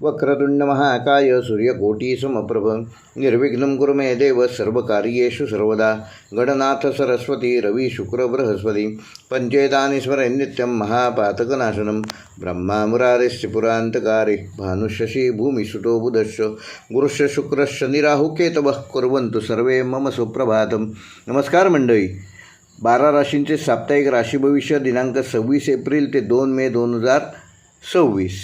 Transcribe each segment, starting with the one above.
वक्रतुंड महाकाय सूर्यकोटी समप्रभ निर्विघ्नं कुरु मे देव सर्वकार्येषु सर्वदा गणनाथ सरस्वती रवि शुक्र बृहस्पति पंचेतानि स्मरेन् नित्यं महापातकनाशनं ब्रह्मा मुरारिश्च पुरान्तकारि भानुशशि भूमिसुतो बुधश्च गुरुश्च शुक्रश्च निराहुकेतवः कुर्वन्तु सर्वे मम सुप्रभातम। नमस्कार मंडळी, 12 राशींचे साप्ताहिक राशी भविष्य दिनांक 26 एप्रिल ते 2 मे 2026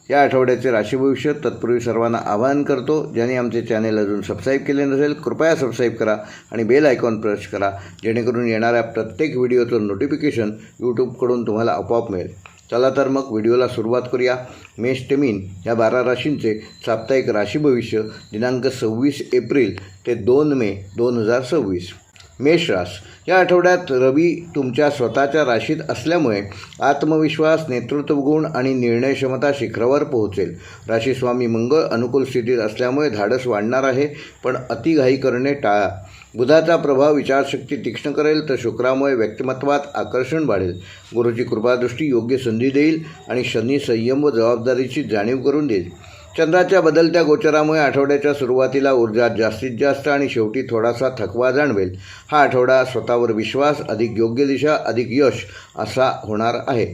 या आठवड्याचे राशी भविष्य तत्पूर्वी सर्वांना आवाहन करतो, ज्यांनी आमचे चॅनल अजून सबस्क्राईब केले नसेल कृपया सबस्क्राईब करा आणि बेल आयकॉन प्रेस करा, जेणेकरून येणाऱ्या प्रत्येक व्हिडिओचं नोटिफिकेशन यूट्यूबकडून तुम्हाला आपोआप मिळेल। चला तर मग व्हिडिओला सुरुवात करूया। मेष ते मीन या 12 राशींचे साप्ताहिक राशी भविष्य दिनांक 26 एप्रिल ते 2 मे 2026। मेष रास या आठवड्यात रवी तुमच्या स्वतःच्या राशीत असल्यामुळे आत्मविश्वास, नेतृत्व गुण आणि निर्णय क्षमता शिखरावर पोहोचेल। राशी स्वामी मंगळ अनुकूल स्थितीत असल्यामुळे धाडस वाढणार आहे, पण अतिघाई करणे टाळा। बुधाचा प्रभाव विचारशक्ती तीक्ष्ण करेल, तर शुक्रामुळे व्यक्तिमत्वात आकर्षण वाढेल। गुरुची कृपादृष्टी योग्य संधी देईल आणि शनी संयम व जबाबदारीची जाणीव करून देईल। चंद्राच्या बदलत्या गोचरामुळे आठवड्याच्या सुरुवातीला ऊर्जा जास्तीत जास्त आणि शेवटी थोडासा थकवा जाणवेल। हा आठवडा स्वतःवर विश्वास, अधिक योग्य दिशा, अधिक यश असा होणार आहे।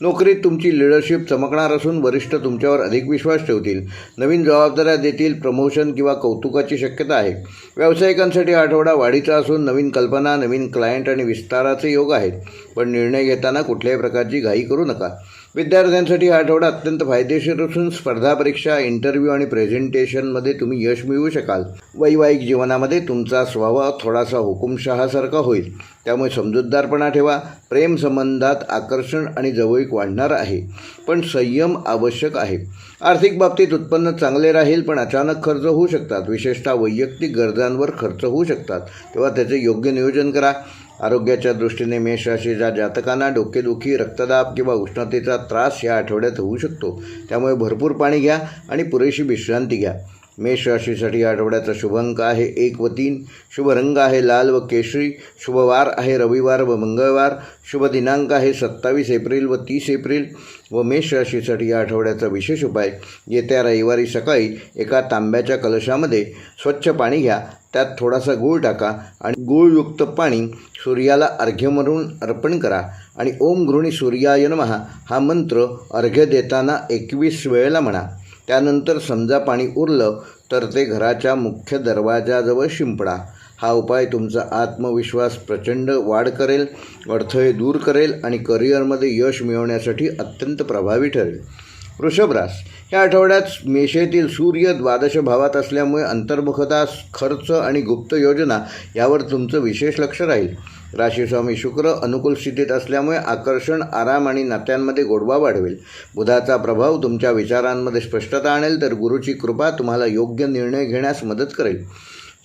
नोकरीत तुमची लीडरशिप चमकणार असून वरिष्ठ तुमच्यावर अधिक विश्वास ठेवतील। नवीन जबाबदाऱ्या देतील, प्रमोशन किंवा कौतुकाची शक्यता आहे। व्यावसायिकांसाठी हा आठवडा वाढीचा असून नवीन कल्पना, नवीन क्लायंट आणि विस्ताराचे योग आहेत, पण निर्णय घेताना कुठल्याही प्रकारची घाई करू नका। विद्यार्थ्यांसाठी हा आठवडा अत्यंत फायदेशीर असून स्पर्धा परीक्षा, इंटरव्ह्यू आणि प्रेझेंटेशनमध्ये तुम्ही यश मिळवू शकाल। वैवाहिक जीवनामध्ये तुमचा स्वभाव थोडासा हुकुमशहासारखा होईल, त्यामुळे समजूतदारपणा ठेवा। प्रेम संबंधात आकर्षण आणि जवळीक वाढणार आहे, पण संयम आवश्यक आहे। आर्थिक बाबतीत उत्पन्न चांगले राहील, पण अचानक खर्च होऊ शकतात। विशेषतः वैयक्तिक गरजांवर खर्च होऊ शकतात, तेव्हा त्याचे योग्य नियोजन करा। आरोग्याच्या दृष्टीने मेष राशीच्या जातकांना डोकेदुखी, रक्तदाब किंवा उष्णतेचा त्रास या आठवड्यात होऊ शकतो, त्यामुळे भरपूर पाणी घ्या आणि पुरेशी विश्रांती घ्या। मेष राशीसाठी या आठवड्याचा शुभ अंक आहे 1 व 3, शुभ रंग आहे लाल व केशरी, शुभ वार आहे रविवार व मंगळवार, शुभ दिनांक आहे 27 एप्रिल व 30 एप्रिल। व मेष राशीसाठी या आठवड्याचा विशेष उपाय, येत्या रविवारी सकाळी एका तांब्याच्या कलशामध्ये स्वच्छ पाणी घ्या, त्यात थोडासा गूळ टाका आणि गूळयुक्त पाणी सूर्याला अर्घ्य म्हणून अर्पण करा आणि ओम गृणी सूर्याय नमः हा मंत्र अर्घ्य देताना 21 वेळेला म्हणा। त्यानंतर समजा पाणी उरलं तर ते घराच्या मुख्य दरवाजाजवळ शिंपडा। हा उपाय तुमचा आत्मविश्वास प्रचंड वाढ करेल, अडथळे दूर करेल आणि करिअरमध्ये यश मिळवण्यासाठी अत्यंत प्रभावी ठरेल। वृषभ रास या आठवड्यात मेषेतील सूर्य द्वादश भावात असल्यामुळे अंतर्मुखता, खर्च आणि गुप्त योजना यावर तुमचं विशेष लक्ष राहील। राशीस्वामी शुक्र अनुकूल स्थितीत असल्यामुळे आकर्षण, आराम आणि नात्यांमध्ये गोडवा वाढवेल। बुधाचा प्रभाव तुमच्या विचारांमध्ये स्पष्टता आणेल, तर गुरुची कृपा तुम्हाला योग्य निर्णय घेण्यास मदत करेल।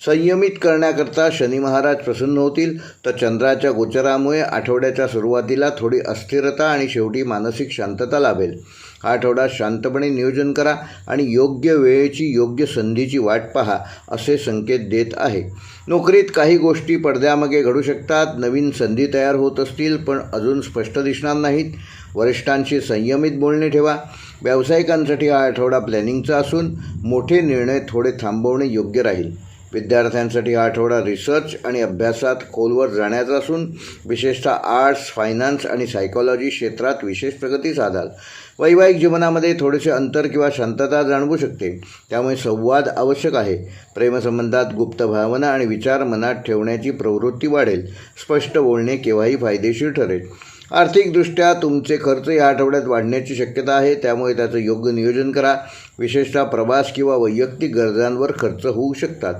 संयमित करण्याकरता शनी महाराज प्रसन्न होतील, तर चंद्राच्या गोचरामुळे आठवड्याच्या सुरुवातीला थोडी अस्थिरता आणि शेवटी मानसिक शांतता लाभेल। हा आठवडा शांतपणे नियोजन करा आणि योग्य वेळेची, योग्य संधीची वाट पहा असे संकेत देत आहे। नोकरीत काही गोष्टी पडद्यामागे घडू शकतात, नवीन संधी तयार होत असतील पण अजून स्पष्ट दिसणार नाहीत। वरिष्ठांशी संयमित बोलणे ठेवा। व्यावसायिकांसाठी हा आठवडा प्लॅनिंगचा असून मोठे निर्णय थोडे थांबवणे योग्य राहील। विद्यार्थ्यांसाठी हा आठवडा रिसर्च आणि अभ्यासात खोलवर जाण्याचा असून विशेषतः आर्ट्स, फायनान्स आणि सायकॉलॉजी क्षेत्रात विशेष प्रगती साधाल। वैवाहिक जीवनामध्ये थोडेसे अंतर किंवा शांतता जाणवू शकते, त्यामुळे संवाद आवश्यक आहे। प्रेमसंबंधात गुप्त भावना आणि विचार मनात ठेवण्याची प्रवृत्ती वाढेल। स्पष्ट बोलणे केव्हाही फायदेशीर ठरेल। आर्थिकदृष्ट्या तुमचे खर्च या आठवड्यात वाढण्याची शक्यता आहे, त्यामुळे त्याचं योग्य नियोजन करा। विशेषतः प्रवास किंवा वैयक्तिक गरजांवर खर्च होऊ शकतात,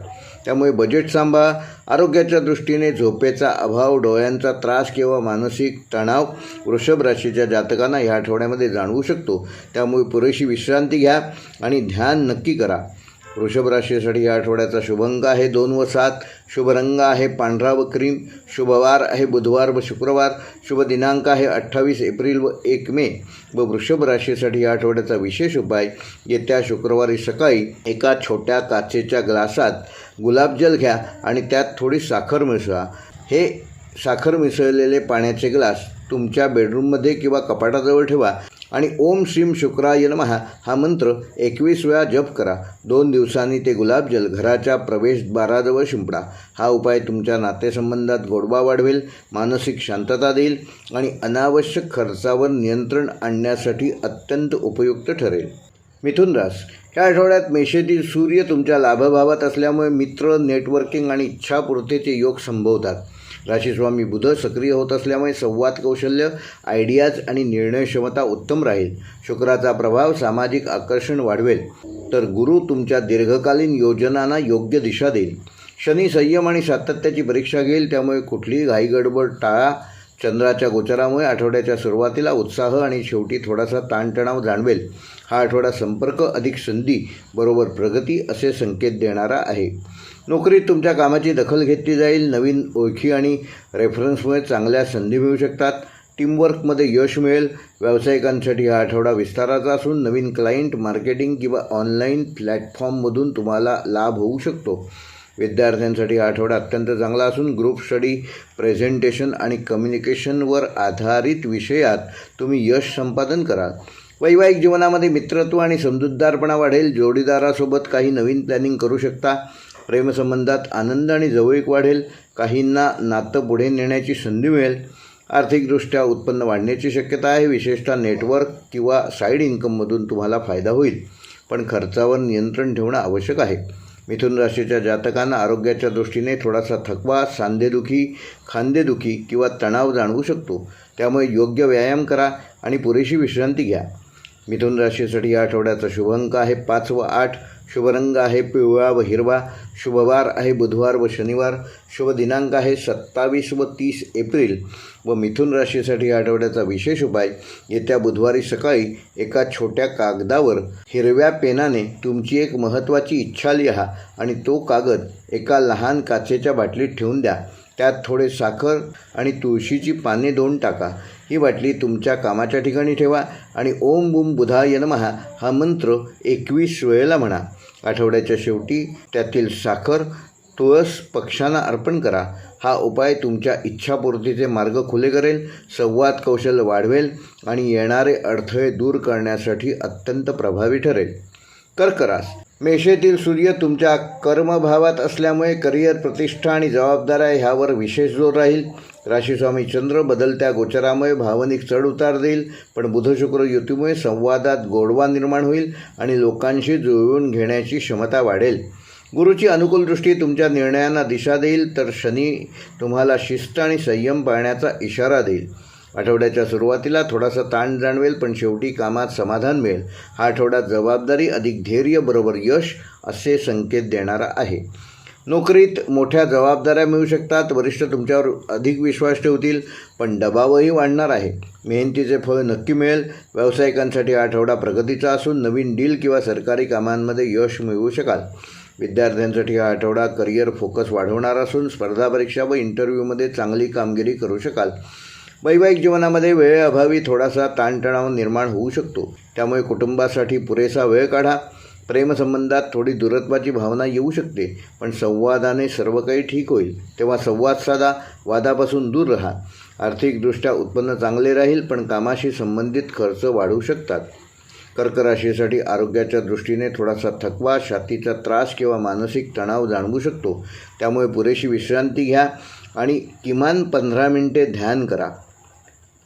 त्यामुळे बजेट सांभाळा। आरोग्याच्या दृष्टीने झोपेचा अभाव, डोळ्यांचा त्रास किंवा मानसिक तणाव वृषभ राशीच्या जातकांना या आठवड्यामध्ये जाणवू शकतो, त्यामुळे पुरेशी विश्रांती घ्या आणि ध्यान नक्की करा। वृषभ राशीसाठी या आठवड्याचा शुभ अंक आहे 2 व 7, शुभ रंग आहे पांढरा व क्रीम, शुभ वार आहे बुधवार व शुक्रवार, शुभ दिनांक आहे 28 एप्रिल व 1 मे। व वृषभ राशीसाठी या आठवड्याचा विशेष उपाय, येत्या शुक्रवारी सकाळी एका छोट्या काचेच्या ग्लासात गुलाबजल घ्या आणि त्यात थोडी साखर मिसळा। हे साखर मिसळलेले पाण्याचे ग्लास तुमच्या बेडरूममध्ये किंवा कपाटाजवळ ठेवा आणि ओम श्रीम शुक्राय नमः हा मंत्र 21 वेळा जप करा. 2 दिवसांनी ते गुलाबजल घराच्या प्रवेशद्वाराजवळ शिंपडा. हा उपाय तुमच्या नातेसंबंधात गोडवा वाढवेल, मानसिक शांतता देईल आणि अनावश्यक खर्चावर नियंत्रण आणण्यासाठी अत्यंत उपयुक्त ठरेल. मिथुन रास, या आठवड्यात मेषेतील सूर्य तुमच्या लाभभावात असल्यामुळे मित्र, नेटवर्किंग आणि इच्छापूर्तीचे योग संभवतात. राशीस्वामी बुध सक्रिय होत असल्यामुळे संवाद कौशल्य, आयडियाज आणि निर्णय क्षमता उत्तम राहील. शुक्राचा प्रभाव सामाजिक आकर्षण वाढवेल, तर गुरु तुमच्या दीर्घकालीन योजनांना योग्य दिशा देईल. शनी संयम आणि सातत्याची परीक्षा घेईल, त्यामुळे कुठलीही घाईगडबड टाळा. चंद्राच्या गोचरामुळे आठवड्याच्या सुरुवातीला उत्साह आणि शेवटी थोडासा ताणतणाव जाणवेल. हा आठवडा संपर्क अधिक संधी बरोबर प्रगती असे संकेत देणारा आहे. नोकरीत तुमच्या कामाची दखल घेतली जाईल. नवीन ओळखी आणि रेफरन्समुळे चांगल्या संधी मिळू शकतात. टीमवर्कमध्ये यश मिळेल. व्यावसायिकांसाठी हा आठवडा विस्ताराचा असून नवीन क्लायंट, मार्केटिंग किंवा ऑनलाईन प्लॅटफॉर्ममधून तुम्हाला लाभ होऊ शकतो. विद्यार्थ्यांसाठी हा आठवडा अत्यंत चांगला असून ग्रुप स्टडी, प्रेझेंटेशन आणि कम्युनिकेशनवर आधारित विषयात तुम्ही यश संपादन कराल. वैवाहिक जीवनामध्ये मित्रत्व आणि समजूतदारपणा वाढेल. जोडीदारासोबत काही नवीन प्लॅनिंग करू शकता. प्रेमसंबंधात आनंद आणि जवळीक वाढेल. काहींना नातं पुढे नेण्याची संधी मिळेल. आर्थिकदृष्ट्या उत्पन्न वाढण्याची शक्यता आहे. विशेषतः नेटवर्क किंवा साईड इन्कममधून तुम्हाला फायदा होईल, पण खर्चावर नियंत्रण ठेवणं आवश्यक आहे. मिथुन राशीच्या जातकांना आरोग्याच्या दृष्टीने थोडासा थकवा, सांधेदुखी, खांदेदुखी किंवा तणाव जाणवू शकतो. त्यामुळे योग्य व्यायाम करा आणि पुरेशी विश्रांती घ्या. मिथुन राशीसाठी या आठवड्याचा शुभ अंक आहे 5 व 8. शुभ रंग आहे पिवळा व हिरवा. शुभवार आहे बुधवार व शनिवार. शुभ दिनांक आहे 27 व 30 एप्रिल. व मिथुन राशीसाठी या आठवड्याचा विशेष उपाय, येत्या बुधवारी सकाळी एका छोट्या कागदावर हिरव्या पेनाने तुमची एक महत्त्वाची इच्छा लिहा आणि तो कागद एका लहान काचेच्या बाटलीत ठेवून द्या. त्यात थोडे साखर आणि तुळशीची पाने 2 टाका. ही बाटली तुमच्या कामाच्या ठिकाणी ठेवा आणि ओम बुम बुधाय नमः हा मंत्र 21 वेळेला म्हणा. आठवड्याच्या शेवटी त्यातील साखर, तुळस पक्ष्यांना अर्पण करा. हा उपाय तुमच्या इच्छापूर्तीचे मार्ग खुले करेल, संवाद कौशल्य वाढवेल आणि येणारे अडथळे दूर करण्यासाठी अत्यंत प्रभावी ठरेल. कर्क रास, मेषेतील सूर्य तुमच्या कर्मभावात असल्यामुळे करिअर, प्रतिष्ठा आणि जबाबदाऱ्या ह्यावर विशेष जोर राहील. राशीस्वामी चंद्र बदलत्या गोचरामुळे भावनिक चढउतार देईल, पण बुध शुक्र युतीमुळे संवादात गोडवा निर्माण होईल आणि लोकांशी जुळवून घेण्याची क्षमता वाढेल. गुरुची अनुकूल दृष्टी तुमच्या निर्णयांना दिशा देईल, तर शनी तुम्हाला शिस्त आणि संयम पाळण्याचा इशारा देईल. आठवड्याच्या सुरुवातीला थोडासा ताण जाणवेल, पण शेवटी कामात समाधान मिळेल. हा आठवडा जबाबदारी अधिक धैर्य बरोबर यश असे संकेत देणारा आहे. नोकरीत मोठ्या जबाबदाऱ्या मिळू शकतात. वरिष्ठ तुमच्यावर अधिक विश्वास ठेवतील, पण दबावही वाढणार आहे. मेहनतीचे फळ नक्की मिळेल. व्यावसायिकांसाठी हा आठवडा प्रगतीचा असून नवीन डील किंवा सरकारी कामांमध्ये यश मिळवू शकाल. विद्यार्थ्यांसाठी हा आठवडा करिअर फोकस वाढवणार असून स्पर्धा परीक्षा व इंटरव्ह्यूमध्ये चांगली कामगिरी करू शकाल. वैवाहिक जीवनामध्ये वेळेअभावी थोडासा ताणतणाव निर्माण होऊ शकतो, त्यामुळे कुटुंबासाठी पुरेसा वेळ काढा. प्रेमसंबंधात थोडी दूरत्वाची भावना येऊ शकते, पण संवादाने सर्व काही ठीक होईल. तेव्हा संवाद साधा, वादापासून दूर राहा. आर्थिकदृष्ट्या उत्पन्न चांगले राहील, पण कामाशी संबंधित खर्च वाढू शकतात. कर्क राशीसाठी आरोग्याच्या दृष्टीने थोडासा थकवा, छातीचा त्रास किंवा मानसिक तणाव जाणवू शकतो. त्यामुळे पुरेशी विश्रांती घ्या आणि किमान 15 मिनिटे ध्यान करा.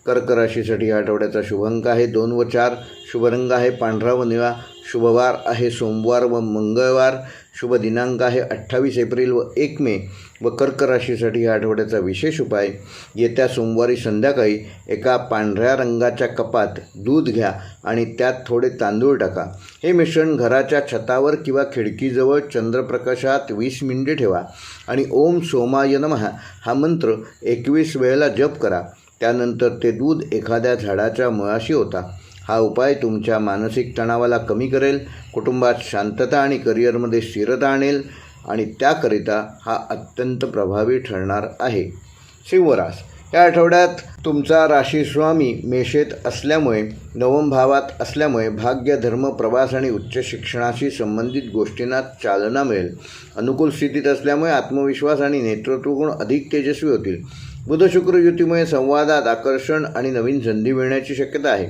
कर्क राशीसाठी या आठवड्याचा शुभ अंक आहे 2 व 4. शुभ रंग आहे पांढरा व निळा. शुभवार आहे सोमवार व मंगळवार. शुभ दिनांक आहे 28 एप्रिल व 1 मे. व कर्क राशीसाठी या आठवड्याचा विशेष उपाय, येत्या सोमवारी संध्याकाळी एका पांढऱ्या रंगाच्या कपात दूध घ्या आणि त्यात थोडे तांदूळ टाका. हे मिश्रण घराच्या छतावर किंवा खिडकीजवळ चंद्रप्रकाशात 20 मिनिटे ठेवा आणि ओम सोमाय नमः हा मंत्र 21 वेळेला जप करा. त्यानंतर ते दूध एखाद्या झाडाच्या मुळाशी ओता. हा उपाय तुमच्या मानसिक तणावाला कमी करेल, कुटुंबात शांतता आणि करिअरमध्ये स्थिरता आणेल आणि त्याकरिता हा अत्यंत प्रभावी ठरणार आहे. सिंह रास, या आठवड्यात तुमचा राशीस्वामी मेषेत असल्यामुळे, नवम भावात असल्यामुळे भाग्य, धर्म, प्रवास आणि उच्च शिक्षणाशी संबंधित गोष्टींना चालना मिळेल. अनुकूल स्थितीत असल्यामुळे आत्मविश्वास आणि नेतृत्वगुण अधिक तेजस्वी होतील. बुध शुक्र युतीमुळे संवादात आकर्षण आणि नवीन संधी मिळण्याची शक्यता आहे.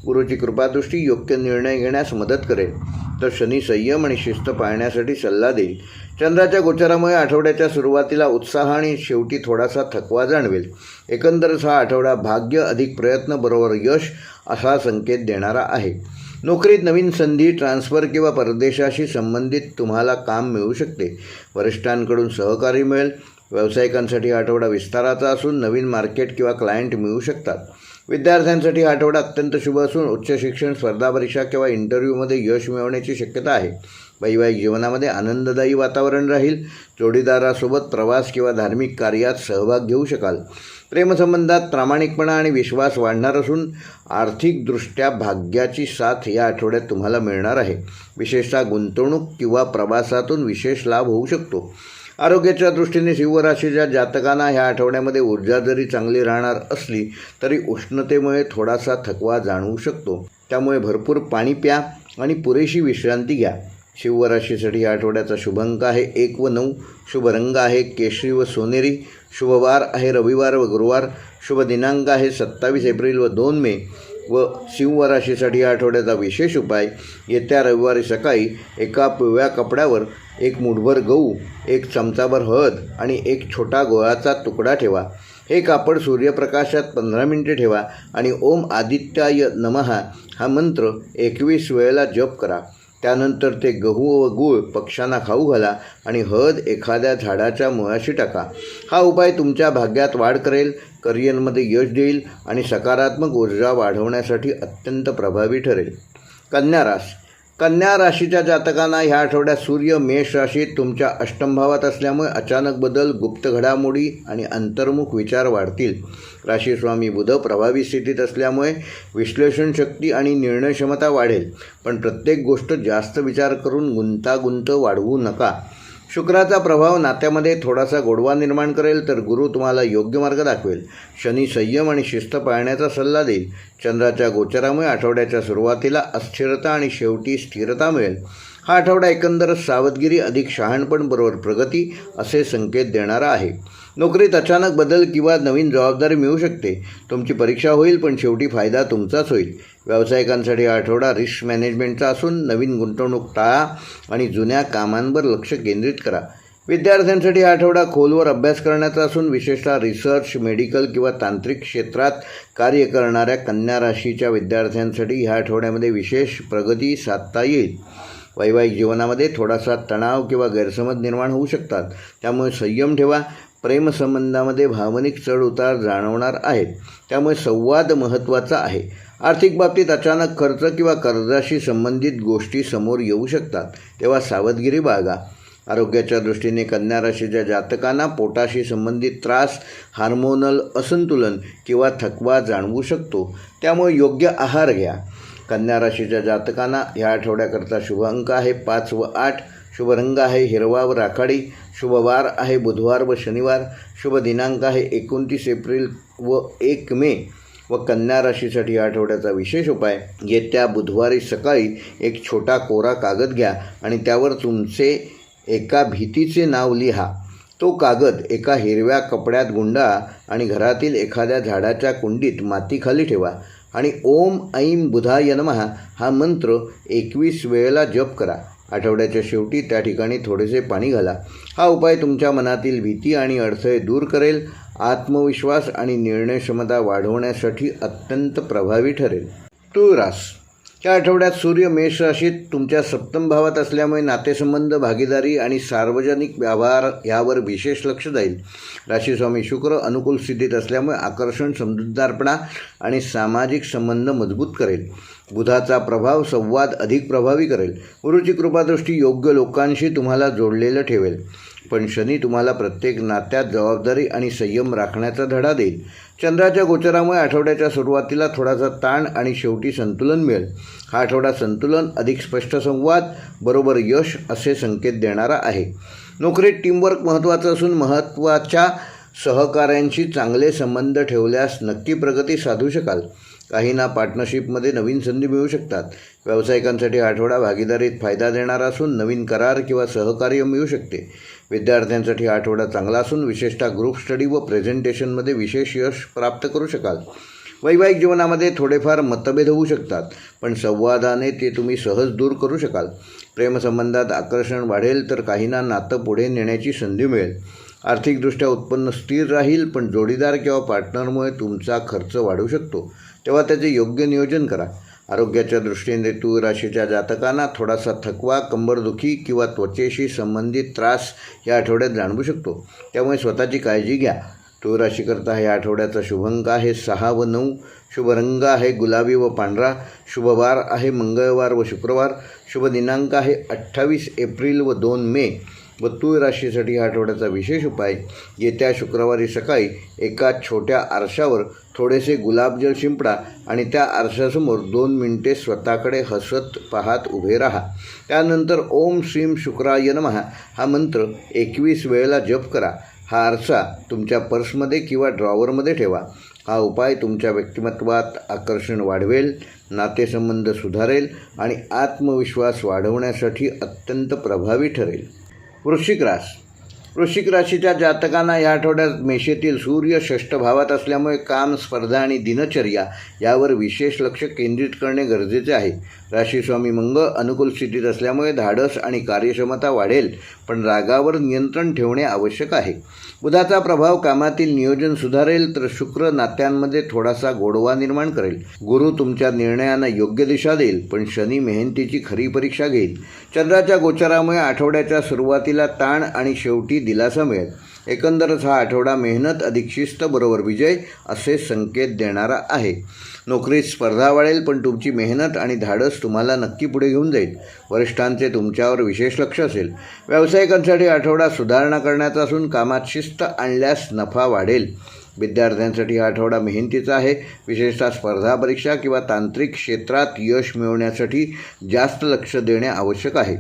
गुरुची कृपादृष्टी योग्य निर्णय घेण्यास मदत करेल, तर शनी संयम आणि शिस्त पाळण्यासाठी सल्ला देईल. चंद्राच्या गोचरामुळे आठवड्याच्या सुरुवातीला उत्साह आणि शेवटी थोडासा थकवा जाणवेल. एकंदरच हा आठवडा भाग्य अधिक प्रयत्न बरोबर यश असा संकेत देणारा आहे. नोकरीत नवीन संधी, ट्रान्सफर किंवा परदेशाशी संबंधित तुम्हाला काम मिळू शकते. वरिष्ठांकडून सहकार्य मिळेल. व्यावसायिकांसाठी हा आठवडा विस्ताराचा असून नवीन मार्केट किंवा क्लायंट मिळू शकतात. विद्यार्थ्यांसाठी हा आठवडा अत्यंत शुभ असून उच्च शिक्षण, स्पर्धा परीक्षा किंवा इंटरव्ह्यूमध्ये यश मिळवण्याची शक्यता आहे. वैवाहिक जीवनामध्ये आनंददायी वातावरण राहील. जोडीदारासोबत प्रवास किंवा धार्मिक कार्यात सहभाग घेऊ शकाल. प्रेमसंबंधात प्रामाणिकपणा आणि विश्वास वाढणार असून आर्थिकदृष्ट्या भाग्याची साथ या आठवड्यात तुम्हाला मिळणार आहे. विशेषतः गुंतवणूक किंवा प्रवासातून विशेष लाभ होऊ शकतो. आरोग्याच्या दृष्टीने सिंह राशीच्या जातकांना ह्या आठवड्यामध्ये ऊर्जा जरी चांगली राहणार असली तरी उष्णतेमुळे थोडासा थकवा जाणवू शकतो. त्यामुळे भरपूर पाणी प्या आणि पुरेशी विश्रांती घ्या. सिंह राशीसाठी या आठवड्याचा शुभ अंक आहे 1 व 9. शुभ रंग आहे केशरी व सोनेरी. शुभ वार आहे रविवार व गुरुवार. शुभ दिनांक आहे 27 एप्रिल व 2 मे. व सिंह राशीसाठी या आठवड्याचा विशेष उपाय, येत्या रविवारी सकाळी एका पिवळ्या कपड्यावर 1 मूठभर गहू, 1 चमचाभर हळद आणि 1 छोटा गोळाचा तुकडा ठेवा. हे कापड सूर्यप्रकाशात 15 मिनिटे ठेवा आणि ओम आदित्याय नमः हा मंत्र 21 वेळेला जप करा. त्यानंतर ते गहू व गूळ पक्ष्यांना खाऊ घाला आणि हळद एखाद्या झाडाच्या मुळाशी टाका. हा उपाय तुमच्या भाग्यात वाढ करेल, करिअरमध्ये यश देईल आणि सकारात्मक ऊर्जा वाढवण्यासाठी अत्यंत प्रभावी ठरेल. कन्या राशीच्या जातकांना ह्या आठवड्यात सूर्य मेष राशीत तुमच्या अष्टम भावात असल्यामुळे अचानक बदल, गुप्त घडामोडी आणि अंतर्मुख विचार वाढतील. राशीस्वामी बुध प्रभावी स्थितीत असल्यामुळे विश्लेषण शक्ती आणि निर्णय क्षमता वाढेल. पण प्रत्येक गोष्ट जास्त विचार करून गुंतागुंत वाढवू नका. शुक्राचा प्रभाव नात्यामध्ये थोडासा गोडवा निर्माण करेल, तर गुरु तुम्हाला योग्य मार्ग दाखवेल. शनी संयम आणि शिस्त पाळण्याचा सल्ला देईल. चंद्राच्या गोचरामुळे आठवड्याच्या सुरुवातीला अस्थिरता आणि शेवटी स्थिरता मिळेल. हा आठवडा एकंदरच सावधगिरी अधिक शहाणपण बरोबर प्रगती असे संकेत देणारा आहे. नोकरीत अचानक बदल किंवा नवीन जबाबदारी मिळू शकते. तुमची परीक्षा होईल, पण शेवटी फायदा तुमचाच होईल. व्यावसायिकांसाठी हा आठवडा रिस्क मॅनेजमेंटचा असून नवीन गुंतवणूक टाळा आणि जुन्या कामांवर लक्ष केंद्रित करा. विद्यार्थ्यांसाठी हा आठवडा खोलवर अभ्यास करण्याचा असून विशेषतः रिसर्च, मेडिकल किंवा तांत्रिक क्षेत्रात कार्य करणाऱ्या कन्या राशीच्या विद्यार्थ्यांसाठी ह्या आठवड्यामध्ये विशेष प्रगती साधता येईल. वैवाहिक जीवनामध्ये थोडासा तणाव किंवा गैरसमज निर्माण होऊ शकतात, त्यामुळे संयम ठेवा. प्रेमसंबंधामध्ये भावनिक चढ उतार जाणवणार आहेत, त्यामुळे संवाद महत्त्वाचा आहे. आर्थिक बाबतीत अचानक खर्च किंवा कर्जाशी संबंधित गोष्टी समोर येऊ शकतात, तेव्हा सावधगिरी बाळगा. आरोग्याच्या दृष्टीने कन्या राशीच्या जातकांना पोटाशी संबंधित त्रास, हार्मोनल असंतुलन किंवा थकवा जाणवू शकतो, त्यामुळे योग्य आहार घ्या. कन्या राशीच्या जातकांना ह्या आठवड्याकरता शुभ अंक आहे 5 व 8. शुभ रंग आहे हिरवा व राखाडी. शुभ वार आहे बुधवार व शनिवार. शुभ दिनांक आहे 29 एप्रिल व 1 मे. व कन्या राशीसाठी या आठवड्याचा विशेष उपाय, येत्या बुधवारी सकाळी एक छोटा कोरा कागद घ्या आणि त्यावर तुमचे एका भीतीचे नाव लिहा. तो कागद एका हिरव्या कपड्यात गुंडाळा आणि घरातील एखाद्या झाडाच्या कुंडीत मातीखाली ठेवा आणि ओम ऐं बुधाय नमः हा मंत्र 21 वेळेला जप करा. आठवड्याच्या शेवटी त्या ठिकाणी थोडेसे पाणी घाला. हा उपाय तुमच्या मनातील भीती आणि अडथळे दूर करेल. आत्मविश्वास आणि निर्णय क्षमता वाढवण्यासाठी अत्यंत प्रभावी ठरेल. तुळरास या आठवड्यात सूर्य मेष राशीत तुमच्या सप्तम भावात असल्यामुळे नातेसंबंध, भागीदारी आणि सार्वजनिक व्यवहार यावर विशेष लक्ष जाईल. राशीस्वामी शुक्र अनुकूल स्थितीत असल्यामुळे आकर्षण, समजूतदारपणा आणि सामाजिक संबंध मजबूत करेल. बुधाचा प्रभाव संवाद अधिक प्रभावी करेल. गुरुची कृपादृष्टी योग्य लोकांशी तुम्हाला जोडलेलं ठेवेल. पण शनी तुम्हाला प्रत्येक नात्यात जबाबदारी आणि संयम राखण्याचा धडा देईल. चंद्राच्या गोचरामुळे आठवड्याच्या सुरुवातीला थोडासा ताण आणि शेवटी संतुलन मिळेल. हा आठवडा संतुलन, अधिक स्पष्ट संवाद बरोबर यश असे संकेत देणारा आहे. नोकरीत टीमवर्क महत्त्वाचं असून महत्त्वाच्या सहकाऱ्यांशी चांगले संबंध ठेवल्यास नक्की प्रगती साधू शकाल. काहींना पार्टनरशिपमध्ये नवीन संधी मिळू शकतात. व्यावसायिकांसाठी आठवडा भागीदारीत फायदा देणारा असून नवीन करार किंवा सहकार्य मिळू शकते. विद्यार्थ्यांसाठी आठवडा चांगला असून विशेषतः ग्रुप स्टडी व प्रेझेंटेशनमध्ये विशेष यश प्राप्त करू शकाल. वैवाहिक जीवनामध्ये थोडेफार मतभेद होऊ शकतात, पण संवादाने ते तुम्ही सहज दूर करू शकाल. प्रेमसंबंधात आकर्षण वाढेल तर काहींना नातं पुढे नेण्याची संधी मिळेल. आर्थिकदृष्ट्या उत्पन्न स्थिर राहील, पण जोडीदार किंवा पार्टनरमुळे तुमचा खर्च वाढू शकतो, तेव्हा त्याचे योग्य नियोजन करा. आरोग्याच्या दृष्टीने तूळ राशीच्या जातकांना थोडासा थकवा, कंबरदुखी किंवा त्वचेशी संबंधित त्रास या आठवड्यात जाणवू शकतो, त्यामुळे स्वतःची काळजी घ्या. तूळ राशीकरता हे आठवड्याचा शुभ अंक आहे 6 व 9. शुभ रंग आहे गुलाबी व पांढरा. शुभ वार आहे मंगळवार व शुक्रवार. शुभ दिनांक आहे 28 एप्रिल व 2 मे. व तूळ राशीसाठी हा आठवड्याचा विशेष उपाय, येत्या शुक्रवारी सकाळी एका छोट्या आरशावर थोडेसे गुलाबजल शिंपडा आणि त्या आरशासमोर 2 मिनिटे स्वतःकडे हसत पाहत उभे राहा. त्यानंतर ओम श्रीम शुक्राय नमः हा मंत्र 21 वेळेला जप करा. हा आरसा तुमच्या पर्समध्ये किंवा ड्रॉवरमध्ये ठेवा. हा उपाय तुमच्या व्यक्तिमत्वात आकर्षण वाढवेल, नातेसंबंध सुधारेल आणि आत्मविश्वास वाढवण्यासाठी अत्यंत प्रभावी ठरेल. वृश्चिक राशीच्या जातकांना या आठवड्यात मेषेतील सूर्य 6ष्ठ भावात असल्यामुळे काम, स्पर्धा आणि दिनचर्या यावर विशेष लक्ष केंद्रित करणे गरजेचे आहे. राशीस्वामी मंगळ अनुकूल स्थितीत असल्यामुळे धाडस आणि कार्यक्षमता वाढेल, पण रागावर नियंत्रण ठेवणे आवश्यक आहे. बुधाचा प्रभाव कामातील नियोजन सुधारेल, तर शुक्र नात्यांमध्ये थोडासा गोडवा निर्माण करेल. गुरु तुमच्या निर्णयांना योग्य दिशा देईल, पण शनी मेहनतीची खरी परीक्षा घेईल. चंद्राच्या गोचरामुळे आठवड्याच्या सुरुवातीला ताण आणि शेवटी दिलासा मिळेल. एकंदरच हा आठवडा मेहनत अधिक शिस्त बरोबर विजय असे संकेत देणारा आहे. नोकरीत स्पर्धा वाढेल, पण तुमची मेहनत आणि धाडस तुम्हाला नक्की पुढे घेऊन जाईल. वरिष्ठांचे तुमच्यावर विशेष लक्ष असेल. व्यावसायिकांसाठी आठवडा सुधारणा करण्याचा असून कामात शिस्त आणल्यास नफा वाढेल. विद्यार्थ्यांसाठी हा आठवडा मेहनतीचा आहे. विशेषतः स्पर्धा परीक्षा किंवा तांत्रिक क्षेत्रात यश मिळवण्यासाठी जास्त लक्ष देणे आवश्यक आहे.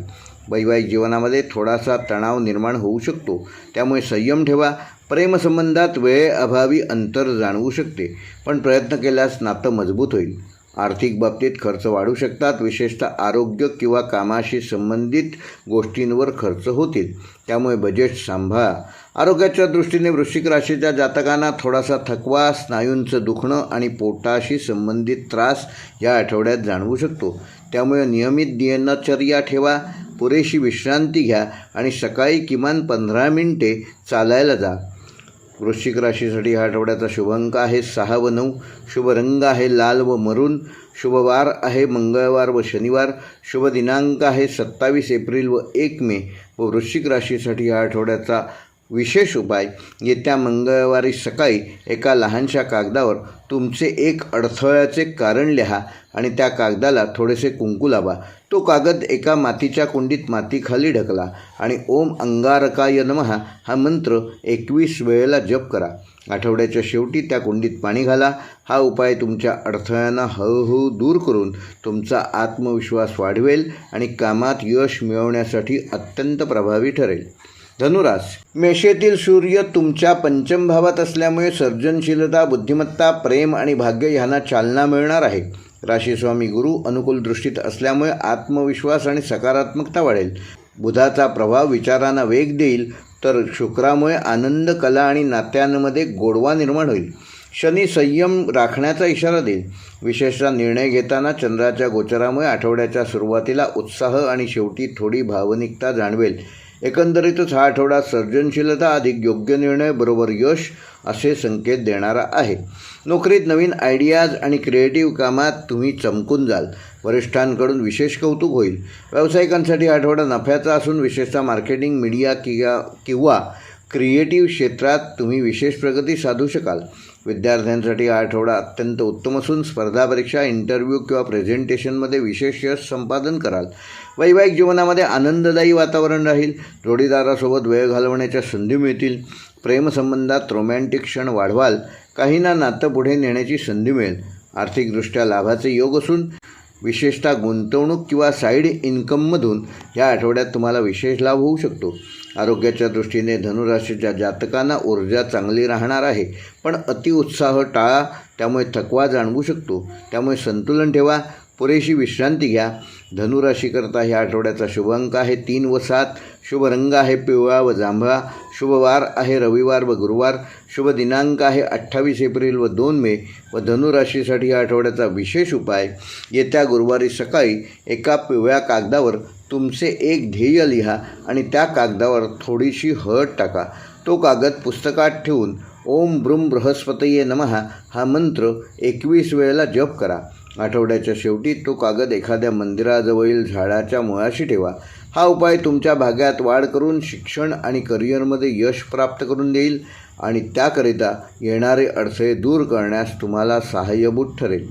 वैवाहिक जीवनामध्ये थोडासा तणाव निर्माण होऊ शकतो, त्यामुळे संयम ठेवा. प्रेमसंबंधात वेळेअभावी अंतर जाणवू शकते, पण प्रयत्न केल्यास नातं मजबूत होईल. आर्थिक बाबतीत खर्च वाढू शकतात. विशेषतः आरोग्य किंवा कामाशी संबंधित गोष्टींवर खर्च होतील, त्यामुळे बजेट सांभाळा. आरोग्याच्या दृष्टीने वृश्चिक राशीच्या जातकांना थोडासा थकवा, स्नायूंचं दुखणं आणि पोटाशी संबंधित त्रास या आठवड्यात जाणवू शकतो, त्यामुळे नियमित दिनचर्या ठेवा. पुरेशी विश्रांती घ्या आणि सकाळी किमान 15 मिनिटे चालायला जा. वृश्चिक राशीसाठी हा आठवड्याचा शुभ अंक आहे 6 व 9. शुभ रंग आहे लाल व मरून. शुभ वार आहे मंगळवार व शनिवार. शुभ दिनांक आहे 27 एप्रिल व 1 मे. व वृश्चिक राशीसाठी हा आठवड्याचा विशेष उपाय, येत्या मंगळवारी सकाळी एका लहानशा कागदावर तुमचे एक अडथळ्याचे कारण लिहा आणि त्या कागदाला थोडेसे कुंकू लावा. तो कागद एका मातीच्या कुंडीत मातीखाली ढकला आणि ओम अंगारकाय नमः हा मंत्र 21 वेळेला जप करा. आठवड्याच्या शेवटी त्या कुंडीत पाणी घाला. हा उपाय तुमच्या अडथळ्यांना हळूहळू दूर करून तुमचा आत्मविश्वास वाढवेल आणि कामात यश मिळवण्यासाठी अत्यंत प्रभावी ठरेल. धनुरास, मेषेतील सूर्य तुमच्या पंचम भावात असल्यामुळे सर्जनशीलता, बुद्धिमत्ता, प्रेम आणि भाग्य ह्यांना चालना मिळणार आहे. राशीस्वामी गुरु अनुकूल दृष्टीत असल्यामुळे आत्मविश्वास आणि सकारात्मकता वाढेल. बुधाचा प्रभाव विचारांना वेग देईल, तर शुक्रामुळे आनंद, कला आणि नात्यांमध्ये गोडवा निर्माण होईल. शनी संयम राखण्याचा इशारा देईल. विशेषतः निर्णय घेताना चंद्राच्या गोचरामुळे आठवड्याच्या सुरुवातीला उत्साह आणि शेवटी थोडी भावनिकता जाणवेल. एकंदरीतच हा आठवडा सर्जनशीलता, अधिक योग्य निर्णय बरोबर यश असे संकेत देणारा आहे. नोकरीत नवीन आयडियाज आणि क्रिएटिव्ह कामात तुम्ही चमकून जाल. वरिष्ठांकडून विशेष कौतुक होईल. व्यावसायिकांसाठी हा आठवडा नफ्याचा असून विशेषतः मार्केटिंग, मीडिया किंवा क्रिएटिव्ह क्षेत्रात तुम्ही विशेष प्रगती साधू शकाल. विद्यार्थ्यांसाठी हा आठवडा अत्यंत उत्तम असून स्पर्धा परीक्षा, इंटरव्ह्यू किंवा प्रेझेंटेशनमध्ये विशेष यश संपादन कराल. वैवाहिक जीवनामध्ये आनंददायी वातावरण राहील. जोडीदारासोबत वेळ घालवण्याच्या संधी मिळतील. प्रेमसंबंधात रोमॅन्टिक क्षण वाढवाल. काहींना नातं पुढे नेण्याची संधी मिळेल. आर्थिकदृष्ट्या लाभाचे योग असून विशेषतः गुंतवणूक किंवा साईड इन्कममधून या आठवड्यात तुम्हाला विशेष लाभ होऊ शकतो. आरोग्याच्या दृष्टीने धनुराशीच्या जातकांना ऊर्जा चांगली राहणार आहे, पण अतिउत्साह टाळा, त्यामुळे थकवा जाणवू शकतो. त्यामुळे संतुलन ठेवा. पुरेशी विश्रांती घ्या. धनुराशीकरता ह्या आठवड्याचा शुभ अंक आहे 3 व 7. शुभ रंग आहे पिवळा व जांभळा. शुभ वार आहे रविवार व गुरुवार. शुभ दिनांक आहे 28 एप्रिल व 2 मे. व धनुराशीसाठी या आठवड्याचा विशेष उपाय, येत्या गुरुवारी सकाळी एका पिवळ्या कागदावर तुमचे एक ध्येय लिहा आणि त्या कागदावर थोडीशी हळद टाका. तो कागद पुस्तकात ठेवून ओम ब्रूम बृहस्पतये नमः हा मंत्र 21 वेळेला जप करा. आठवड्याच्या शेवटी तो कागद एखाद्या मंदिराजवळील झाडाच्या मुळाशी ठेवा. हा उपाय तुमच्या भाग्यात वाढ करून शिक्षण आणि करिअरमध्ये यश प्राप्त करून देईल आणि त्याकरिता येणारे अडथळे दूर करण्यास तुम्हाला सहाय्यभूत ठरेल.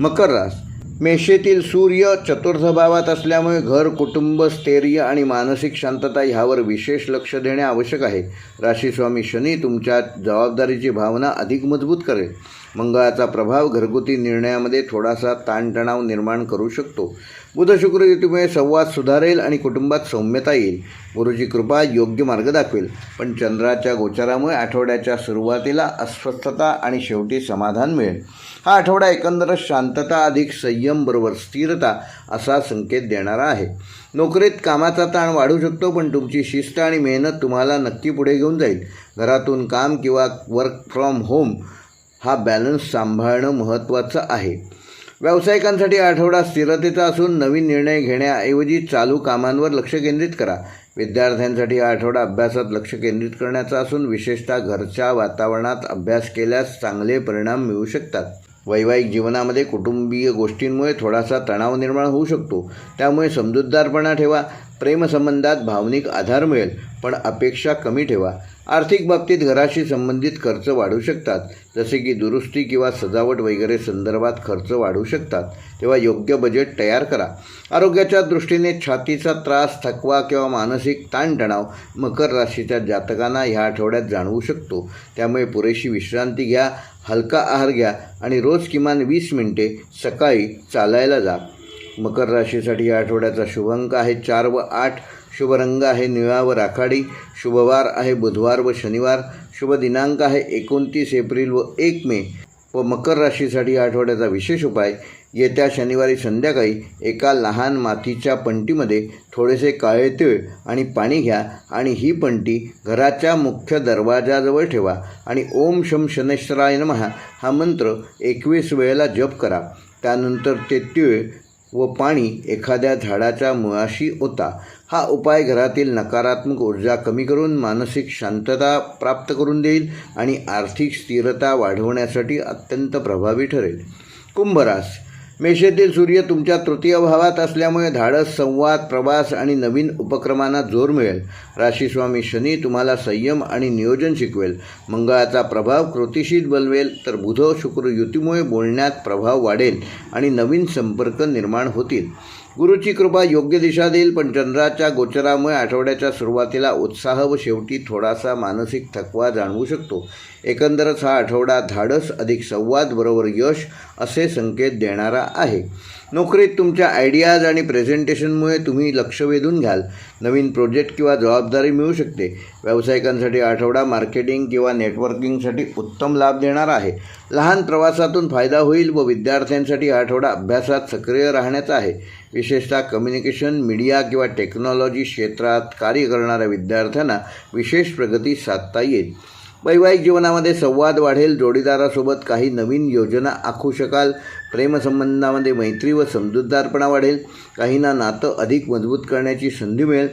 मकर रास. मेषेतील सूर्य चतुर्थ भावात असल्यामुळे घर, कुटुंब, स्थैर्य आणि मानसिक शांतता ह्यावर विशेष लक्ष देणे आवश्यक आहे. राशीस्वामी शनी तुमच्या जबाबदारीची भावना अधिक मजबूत करेल. मंगळाचा प्रभाव घरगुती निर्णयामध्ये थोडासा ताणतणाव निर्माण करू शकतो. बुध शुक्र युतीमुळे संवाद सुधारेल आणि कुटुंबात सौम्यता येईल. गुरुची कृपा योग्य मार्ग दाखवेल, पण चंद्राच्या गोचरामुळे आठवड्याच्या सुरुवातीला अस्वस्थता आणि शेवटी समाधान मिळेल. हा आठवडा एकंदरच शांतता अधिक संयम बरोबर स्थिरता असा संकेत देणारा आहे. नोकरीत कामाचा ताण वाढू शकतो, पण तुमची शिस्त आणि मेहनत तुम्हाला नक्की पुढे घेऊन जाईल. घरातून काम किंवा वर्क फ्रॉम होम हा बॅलन्स सांभाळणं महत्त्वाचं आहे. व्यावसायिकांसाठी आठवडा स्थिरतेचा असून नवीन निर्णय घेण्याऐवजी चालू कामांवर लक्ष केंद्रित करा. विद्यार्थ्यांसाठी हा आठवडा अभ्यासात लक्ष केंद्रित करण्याचा असून विशेषतः घरच्या वातावरणात अभ्यास केल्यास चांगले परिणाम मिळू शकतात. वैवाहिक जीवनामध्ये कुटुंबीय गोष्टींमुळे थोडासा तणाव निर्माण होऊ शकतो, त्यामुळे समजूतदारपणा ठेवा. प्रेमसंबंधात भावनिक आधार मिळेल, पण अपेक्षा कमी ठेवा. आर्थिक बाबतीत घराशी संबंधित खर्च वाढू शकतात, जसे की दुरुस्ती किंवा सजावट वगैरे संदर्भात खर्च वाढू शकतात, तेव्हा योग्य बजेट तयार करा. आरोग्याच्या दृष्टीने छातीचा त्रास, थकवा किंवा मानसिक ताणतणाव मकर राशीच्या जातकांना ह्या आठवड्यात जाणवू शकतो, त्यामुळे पुरेशी विश्रांती घ्या, हलका आहार घ्या आणि रोज किमान 20 मिनिटे सकाळी चालायला जा. मकर राशीसाठी या आठवड्याचा शुभ अंक आहे 4 व 8. शुभ रंग आहे निळा व राखाडी. शुभवार आहे बुधवार व शनिवार. शुभ दिनांक आहे 29 एप्रिल व 1 मे. व मकर राशीसाठी या आठवड्याचा विशेष उपाय, येत्या शनिवारी संध्याकाळी एका लहान मातीच्या पंटीमध्ये थोडेसे काळे तीळ आणि पाणी घ्या आणि ही पंटी घराच्या मुख्य दरवाजाजवळ ठेवा आणि ओम शम शनैश्वराय नमः हा मंत्र 21 वेळेला जप करा. त्यानंतर ते तीळ व पाणी एखाद्या झाडाच्या मुळाशी ओता. हा उपाय घरातील नकारात्मक ऊर्जा कमी करून मानसिक शांतता प्राप्त करून देईल आणि आर्थिक स्थिरता वाढवण्यासाठी अत्यंत प्रभावी ठरेल. कुंभ रास. मेषेतील सूर्य तुमच्या तृतीय भावात असल्यामुळे धाडस, संवाद, प्रवास आणि नवीन उपक्रमांना जोर मिळेल. राशीस्वामी शनी तुम्हाला संयम आणि नियोजन शिकवेल. मंगळाचा प्रभाव कृतिशील बनवेल, तर बुध शुक्र युतीमुळे बोलण्यात प्रभाव वाढेल आणि नवीन संपर्क निर्माण होतील. गुरुची कृपा योग्य दिशा देईल, पण चंद्राच्या गोचरामुळे आठवड्याच्या सुरुवातीला उत्साह व शेवटी थोडासा मानसिक थकवा जाणवू शकतो. एकंदरच हा आठवडा धाडस अधिक संवाद बरोबर यश असे संकेत देणारा आहे. नोकरीत तुमच्या आयडियाज आणि प्रेझेंटेशनमुळे तुम्ही लक्ष वेधून घ्याल. नवीन प्रोजेक्ट किंवा जबाबदारी मिळू शकते. व्यावसायिकांसाठी आठवडा मार्केटिंग किंवा नेटवर्किंगसाठी उत्तम लाभ देणार आहे. लहान प्रवासातून फायदा होईल व विद्यार्थ्यांसाठी आठवडा अभ्यासात सक्रिय राहण्याचा आहे. विशेषतः कम्युनिकेशन, मीडिया किंवा टेक्नॉलॉजी क्षेत्रात कार्य करणाऱ्या विद्यार्थ्यांना विशेष प्रगती साधता येईल. वैवाहिक जीवनामध्ये संवाद वाढेल. जोडीदारासोबत काही नवीन योजना आखू शकाल. प्रेमसंबंधामध्ये मैत्री व समजूतदारपणा वाढेल. काहींना नातं अधिक मजबूत करण्याची संधी मिळेल.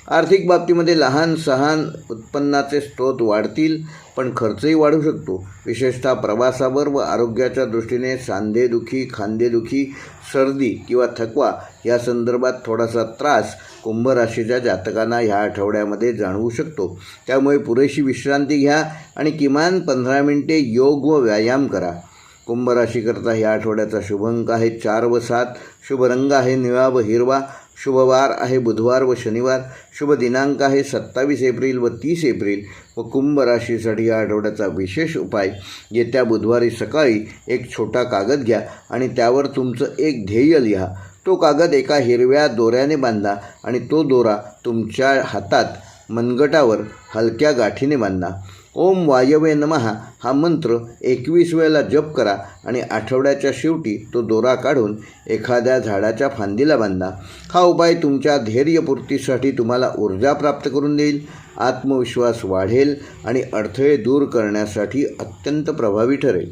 आर्थिक बाबतीमध्ये लहान सहान उत्पन्नाचे स्रोत वाढतील, पण खर्चही वाढू शकतो. विशेषतः प्रवासावर व आरोग्याच्या दृष्टीने सांधेदुखी, खांदेदुखी, सर्दी किंवा थकवा या संदर्भात थोडासा त्रास कुंभ राशीच्या जातकांना ह्या आठवड्यामध्ये जाणवू शकतो. त्यामुळे पुरेशी विश्रांती घ्या आणि किमान 15 मिनिटे योग व व्यायाम करा. कुंभ राशीकरता ह्या आठवड्याचा शुभ अंक आहे 4 व 7. शुभ रंग आहे निळा व हिरवा. शुभवार आहे बुधवार व शनिवार. शुभ दिनांक आहे 27 एप्रिल व 30 एप्रिल. व कुंभ राशीसाठी या आठवड्याचा विशेष उपाय, येत्या बुधवारी सकाळी एक छोटा कागद घ्या आणि त्यावर तुमचं एक ध्येय लिहा. तो कागद एका हिरव्या दोऱ्याने बांधा आणि तो दोरा तुमच्या हातात मनगटावर हलक्या गाठीने बांधा. ओम वायवे नमः हा मंत्र 21 वेळेला जप करा आणि आठवड्याच्या शेवटी तो दोरा काढून एखाद्या झाडाच्या फांदीला बांधा. हा उपाय तुमच्या धैर्यपूर्तीसाठी तुम्हाला ऊर्जा प्राप्त करून देईल, आत्मविश्वास वाढेल आणि अडथळे दूर करण्यासाठी अत्यंत प्रभावी ठरेल.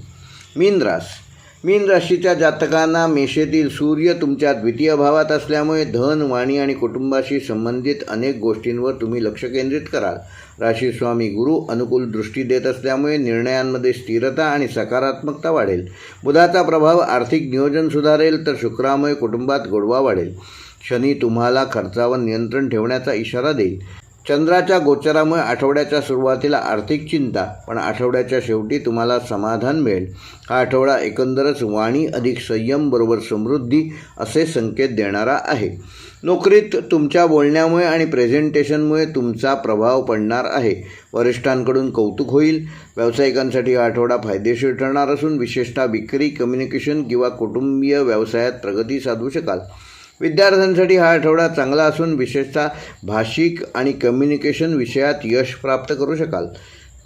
मीन राशीच्या जातकांना मेषेतील सूर्य तुमच्या द्वितीय भावात असल्यामुळे धन, वाणी आणि कुटुंबाशी संबंधित अनेक गोष्टींवर तुम्ही लक्ष केंद्रित कराल. राशीस्वामी गुरु अनुकूल दृष्टी देत असल्यामुळे निर्णयांमध्ये स्थिरता आणि सकारात्मकता वाढेल. बुधाचा प्रभाव आर्थिक नियोजन सुधारेल, तर शुक्रामुळे कुटुंबात गोडवा वाढेल. शनी तुम्हाला खर्चावर नियंत्रण ठेवण्याचा इशारा देईल. चंद्राच्या गोचरामुळे आठवड्याच्या सुरुवातीला आर्थिक चिंता, पण आठवड्याच्या शेवटी तुम्हाला समाधान मिळेल. हा आठवडा एकंदरच वाणी अधिक संयम बरोबर समृद्धी असे संकेत देणारा आहे. नोकरीत तुमच्या बोलण्यामुळे आणि प्रेझेंटेशनमुळे तुमचा प्रभाव पडणार आहे. वरिष्ठांकडून कौतुक होईल. व्यावसायिकांसाठी हा आठवडा फायदेशीर ठरणार असून विशेषतः विक्री, कम्युनिकेशन किंवा कुटुंबीय व्यवसायात प्रगती साधू शकाल. विद्यार्थ्यांसाठी हा आठवडा चांगला असून विशेषतः भाषिक आणि कम्युनिकेशन विषयात यश प्राप्त करू शकाल.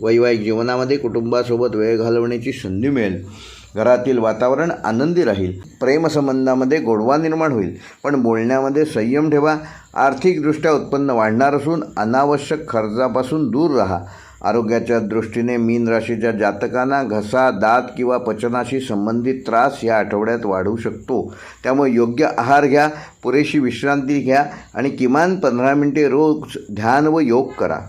वैवाहिक जीवनामध्ये कुटुंबासोबत वेळ घालवण्याची संधी मिळेल. घरातील वातावरण आनंदी राहील. प्रेमसंबंधामध्ये गोडवा निर्माण होईल, पण बोलण्यामध्ये संयम ठेवा. आर्थिकदृष्ट्या उत्पन्न वाढणार असून अनावश्यक खर्चापासून दूर राहा. आरोग्याच्या दृष्टीने मीन राशीच्या जातकांना घसा, दात किंवा पचनाशी संबंधित त्रास या आठवड्यात वाढू शकतो. त्यामुळे योग्य आहार घ्या, पुरेशी विश्रांती घ्या आणि किमान 15 मिनिटे रोज ध्यान व योग करा.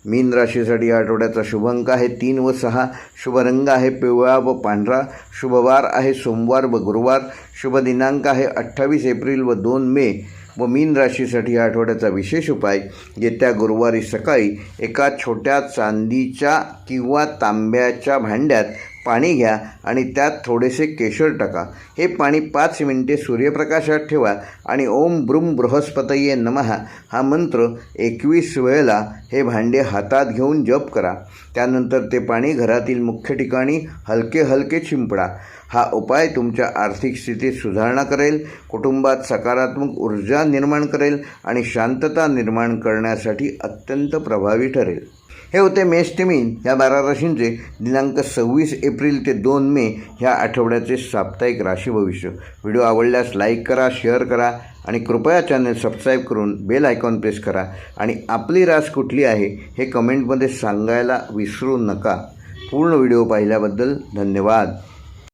मीन राशीसाठी या आठवड्याचा शुभ अंक आहे 3 व 6. शुभ रंग आहे पिवळा व पांढरा. शुभवार आहे सोमवार व गुरुवार. शुभ दिनांक आहे 28 एप्रिल व 2 मे. व मीन राशीसाठी या आठवड्याचा विशेष उपाय, येत्या गुरुवारी सकाळी एका छोट्या चांदीच्या किंवा तांब्याच्या भांड्यात पाणी घ्या आणि त्यात थोडेसे केशर टाका. हे पाणी 5 मिनिटे सूर्यप्रकाशात ठेवा आणि ओम ब्रूम बृहस्पतये नमः हा मंत्र 21 वेळेला हे भांडे हातात घेऊन जप करा. त्यानंतर ते पाणी घरातील मुख्य ठिकाणी हलके हलके शिंपडा. हा उपाय तुमच्या आर्थिक स्थितीत सुधारणा करेल, कुटुंबात सकारात्मक ऊर्जा निर्माण करेल आणि शांतता निर्माण करण्यासाठी अत्यंत प्रभावी ठरेल. हे होते मेष ते मीन या 12 राशींचे दिनांक 26 एप्रिल ते 2 मे ह्या आठवड्याचे साप्ताहिक राशी भविष्य. व्हिडिओ आवडल्यास लाईक करा, शेअर करा आणि कृपया चॅनल सबस्क्राईब करून बेल आयकॉन प्रेस करा. आणि आपली रास कुठली आहे हे कमेंटमध्ये सांगायला विसरू नका. पूर्ण व्हिडिओ पाहिल्याबद्दल धन्यवाद.